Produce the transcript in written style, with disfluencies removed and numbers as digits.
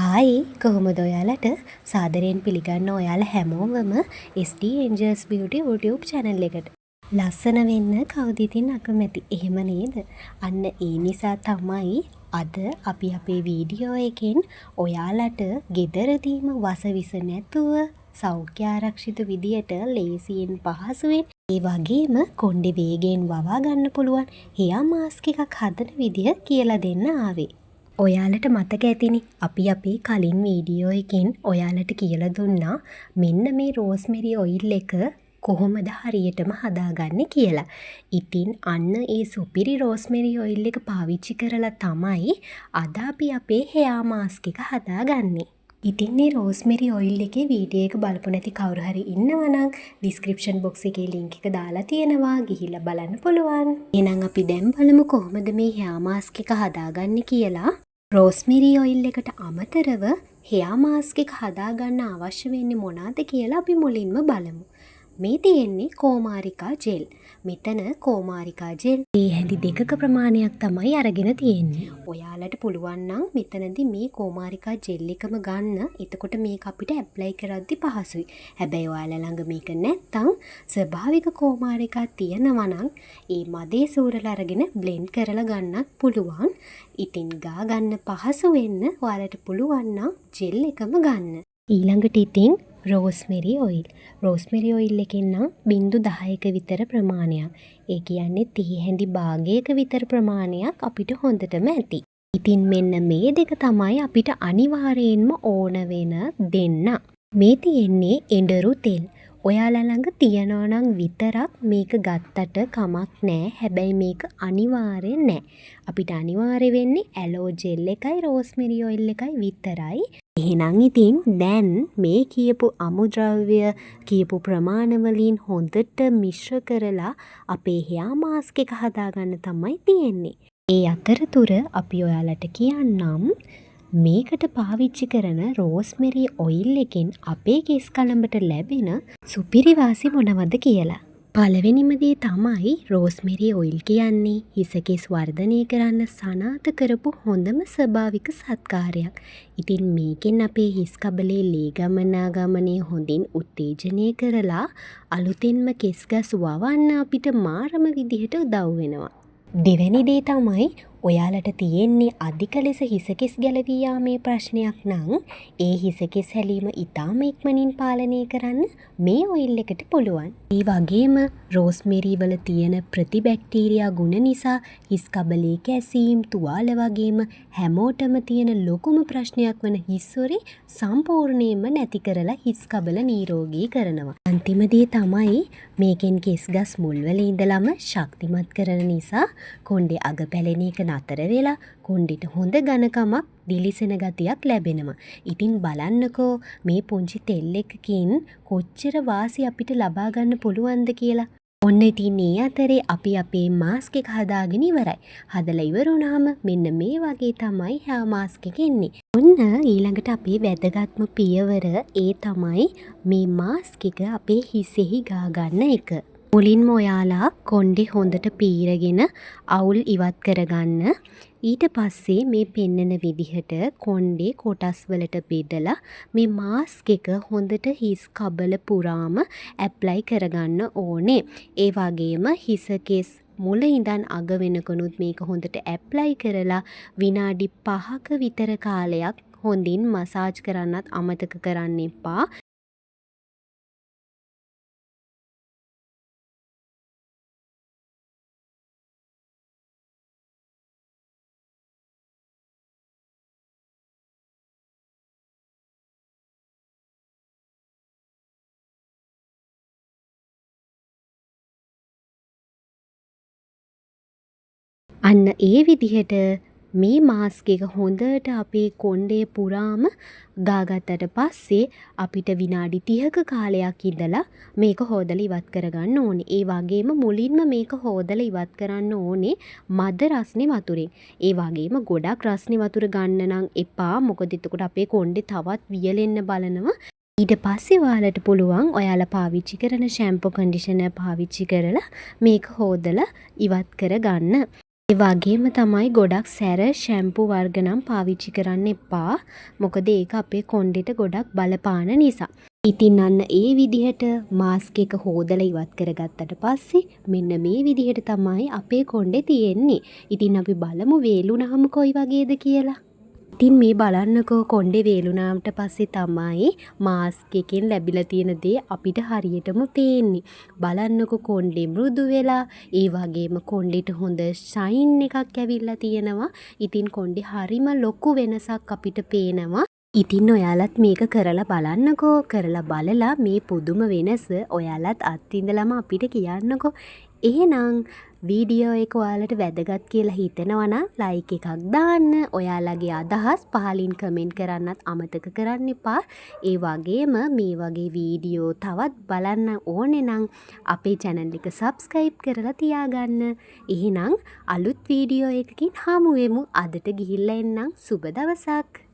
Hi කොහොමද ඔයාලට සාදරයෙන් පිළිගන්න ඔයාලා හැමෝවම SD Angels Beauty YouTube channel එකට. ලස්සන වෙන්න කවුද ඉතින් අකමැති. එහෙම නේද? අන්න ඒ නිසා තමයි අද අපි අපේ වීඩියෝ එකෙන් ඔයාලට ගෙදරදීම වසවිස නැතුව සෞඛ්‍ය ආරක්ෂිත විදියට ලේසියෙන් පහසුවෙන් ඒ වගේම කොණ්ඩේ වේගයෙන් වවා ගන්න පුළුවන් හෙයා මාස්ක් එකක් හදන විදිය කියලා දෙන්න ආවේ. ඔයාලට මතක ඇතිනේ අපි අපේ කලින් වීඩියෝ එකෙන් ඔයාලට කියලා දුන්නා මෙන්න මේ රෝස්මෙරි ඔයිල් එක කොහොමද හරියටම හදාගන්නේ කියලා. ඉතින් අන්න ඒ සුපිරි රෝස්මෙරි ඔයිල් එක පාවිච්චි කරලා තමයි අද අපි අපේ හෙයා මාස්ක් එක හදාගන්නේ. ඉතින් මේ රෝස්මෙරි ඔයිල් එකේ වීඩියෝ එක බලපු නැති කවුරු හරි ඉන්නවා නම් ඩිස්ක්‍රිප්ෂන් බොක්ස් එකේ ලින්ක් එක දාලා තියෙනවා ගිහිල්ලා බලන්න පුළුවන්. එහෙනම් අපි දැන් බලමු කොහොමද මේ හෙයා මාස්ක් එක හදාගන්නේ කියලා. රෝස්මෙරි ඔයිල් එකට අමතරව හෙයා මාස්ක් එක හදාගන්න අවශ්‍ය වෙන්නේ මොනවද කියලා අපි මුලින්ම බලමු. මේ තියෙන්නේ කෝමාරිකා ජෙල්. මෙතන කෝමාරිකා ජෙල් හැඳි දෙකක ප්‍රමාණයක් තමයි අරගෙන තියෙන්නේ. ඔයාලට පුළුවන් නම් මෙතනදී මේ කෝමාරිකා ජෙල් එකම ගන්න. එතකොට මේක අපිට ඇප්ලයි කරද්දි පහසුයි. හැබැයි ඔයාලා ළඟ මේක නැත්තම් ස්වභාවික කෝමාරිකා තියෙනවා නම් ඒ මදේ සූරලා අරගෙන බ්ලෙන්ඩ් කරලා ගන්නත් පුළුවන්. ඉතින් ගා ගන්න පහසු වෙන්න ඔයාලට පුළුවන් නම් ජෙල් එකම ගන්න. ඊළඟට ඉතින් රෝස්මෙරි ඔයිල්. රෝස්මෙරි ඔයිල් එකෙන් නම් 0.10ක විතර ප්‍රමාණයක්. ඒ කියන්නේ 30 හැඳි භාගයක විතර ප්‍රමාණයක් අපිට හොඳටම ඇති. ඉතින් මෙන්න මේ දෙක තමයි අපිට අනිවාර්යයෙන්ම ඕන වෙන දෙන්න. මේ තියෙන්නේ එඬරු තෙල්. ඔයාලා ළඟ තියනවා නම් විතරක් මේක ගත්තට කමක් නැහැ. හැබැයි මේක අනිවාර්ය නැහැ. අපිට අනිවාර්ය වෙන්නේ ඇලෝ ජෙල් එකයි රෝස්මෙරි ඔයිල් එකයි විතරයි. එහෙනම් ඉතින් දැන් මේ කියපු අමුද්‍රව්‍ය කියපු ප්‍රමාණ වලින් හොඳට මිශ්‍ර කරලා අපේ හෙයා මාස්ක් එක හදාගන්න තමයි තියෙන්නේ. ඒ අතරතුර අපි ඔයාලට කියන්නම් මේකට පාවිච්චි කරන රෝස්මෙරි ඔයිල් එකෙන් අපේ කෙස් කලඹට ලැබෙන සුපිරි වාසි මොනවද කියලා. පළවෙනිම දේ තමයි රෝස්මෙරි ඔයිල් කියන්නේ හිස කෙස් වර්ධනය කරන්න සනාථ කරපු හොඳම ස්වභාවික සත්කාරයක්. ඉතින් මේකෙන් අපේ හිස් කබලේ ලේ ගමනාගමනය හොඳින් උත්තේජනය කරලා අලුතෙන්ම කෙස් ගස් වවන්න අපිට මාරම විදිහට උදව් වෙනවා. දෙවැනි දේ තමයි ඔයාලට තියෙන්නේ අධික ලෙස හිසකෙස් ගැලවී යාමේ ප්‍රශ්නයක් නම් ඒ හිසකෙස් හැලීම ඉතාම ඉක්මනින් පාලනය කරන්න මේ ඔයිල් එකට පුළුවන්. ඒ වගේම රෝස්මෙරි වල තියෙන ප්‍රතිබැක්ටීරියා ගුණ නිසා හිස් කබලේ කැසීම් තුවාල වගේම හැමෝටම තියෙන ලොකුම ප්‍රශ්නයක් වන හිස්සොරේ සම්පූර්ණයෙන්ම නැති කරලා හිස් කබල නිරෝගී කරනවා. අන්තිම දේ තමයි මේකෙන් කෙස් ගස් මුල්වල ඉඳලම ශක්තිමත් කරන නිසා කොණ්ඩේ අග පැලෙන එක නතර වෙලා කොණ්ඩෙට හොඳ ඝනකමක් දිලිසෙන ගතියක් ලැබෙනවා. ඉතින් බලන්නකෝ මේ පුංචි තෙල් එකකින් කොච්චර වාසි අපිට ලබා ගන්න පුළුවන්ද කියලා. ඔන්න ඉතින් මේ අතරේ අපි අපේ මාස්ක් එක හදාගෙන ඉවරයි. හදලා ඉවර වුණාම මෙන්න මේ වගේ තමයි හෙයා මාස්ක් එක එන්නේ. ඔන්න ඊළඟට අපේ වැදගත්ම පියවර ඒ තමයි මේ මාස්ක් එක අපේ හිසෙහි ගා ගන්න එක. මුලින්ම ඔයාලා කොණ්ඩේ හොඳට පීරගෙන අවුල් ඉවත් කරගන්න. ඊට පස්සේ මේ පෙන්නන විදිහට කොණ්ඩේ කොටස් වලට බෙදලා මේ මාස්ක් එක හොඳට හිස් කබල පුරාම ඇප්ලයි කරගන්න ඕනේ. ඒ වගේම හිස කෙස් මුල ඉඳන් අග වෙනකනුත් මේක හොඳට ඇප්ලයි කරලා විනාඩි 5ක විතර කාලයක් හොඳින් මසාජ් කරන්නත් අමතක කරන්න එපා. අන්න ඒ විදිහට මේ මාස්ක් එක හොඳට අපේ කොණ්ඩේ පුරාම ගාගත්තට පස්සේ අපිට විනාඩි 30ක කාලයක් ඉඳලා මේක හොදලා ඉවත් කරගන්න ඕනේ. ඒ වගේම මුලින්ම මේක හොදලා ඉවත් කරන්න ඕනේ මද රස්නේ වතුරෙන්. ඒ වගේම ගොඩක් රස්නේ වතුර ගන්න නම් එපා. මොකද එතකොට අපේ කොණ්ඩේ තවත් වියලෙන්න බලනවා. ඊට පස්සේ ඔයාලට පුළුවන් ඔයාලා පාවිච්චි කරන ෂැම්පූ කන්ඩිෂනර් පාවිච්චි කරලා මේක හොදලා ඉවත් කරගන්න. ඒ වගේම තමයි ගොඩක් සැර ෂැම්පු වර්ග නම් පාවිච්චි කරන්න එපා. මොකද ඒක අපේ කොණ්ඩෙට ගොඩක් බලපාන නිසා. ඉතින් අන්න ඒ විදිහට මාස්ක් එක හොදලා ඉවත් කරගත්තට පස්සේ මෙන්න මේ විදිහට තමයි අපේ කොණ්ඩේ තියෙන්නේ. ඉතින් අපි බලමු වේලුනහම කොයි වගේද කියලා. ඉතින් මේ බලන්නකෝ කොණ්ඩේ වේලුනාට පස්සේ තමයි මාස්ක් එකෙන් ලැබිලා තියෙන දේ අපිට හරියටම පේන්නේ. බලන්නකෝ කොණ්ඩේ මෘදු වෙලා, ඒ වගේම කොණ්ඩෙට හොඳ ෂයින් එකක් ඇවිල්ලා තියෙනවා. ඉතින් කොණ්ඩේ හරිම ලොකු වෙනසක් අපිට පේනවා. ඉතින් ඔයාලත් මේක කරලා බලන්නකෝ. කරලා බලලා මේ පුදුම වෙනස ඔයාලත් අත්විඳලාම අපිට කියන්නකෝ. එහෙනම් වීඩියෝ එක ඔයාලට වැදගත් කියලා හිතෙනවා නම් ලයික් එකක් දාන්න. ඔයාලගේ අදහස් පහලින් කමෙන්ට් කරන්නත් අමතක කරන්න එපා. ඒ වගේම මේ වගේ වීඩියෝ තවත් බලන්න ඕනේ නම් අපේ channel එක subscribe කරලා තියාගන්න. එහෙනම් අලුත් වීඩියෝ එකකින් හමු වෙමු. අදට ගිහිල්ලා එන්නම්. සුබ දවසක්.